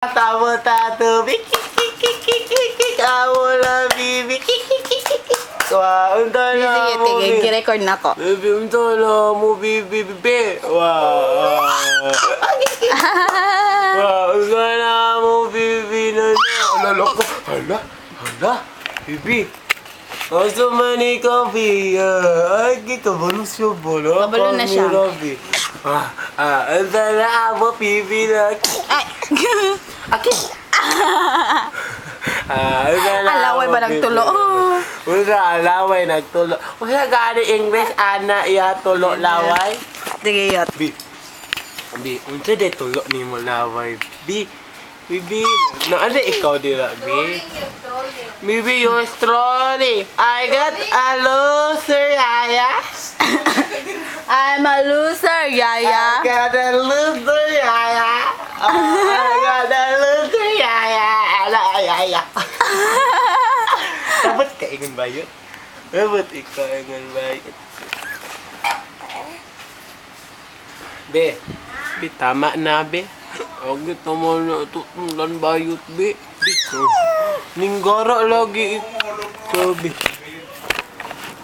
Tama tato, amo la bibi, wah, unta na Sige, mo, sige, i-record na ko. bibi, unta na mo, bibi, wah, unta na mo, bibi, hala, bibi, asa man ikaw, ay, kabalo siya, bala, Kabalo na siya. Unta na mo, bibi, Ay! Akin! Alaway ba nagtulo? Usa, alaway nagtulo. Usa gani English, ana iya tulo laway. Sige, yot. Bi, unsa de tulo ni mo laway? Bi, na ano ikaw dira, Bi? Bibi, you're strolling. I got a loser, yaya. I'm a loser, I Yaya. got a loser, yaya. I got a loser, yaya. Dapat ka ingon ba yun? Dapat ikaw ingon ba yun? Be, tama na, be. Huwag ito mo na tutulan bayot, be. Ninggara lagi ito, be.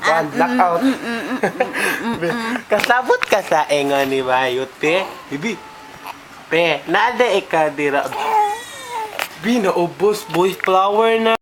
One blackout. Be, kasabot ka sa ingon ni bayot, be. Bibi, be, nada ikaw dira. Be, naubos, boys flower na.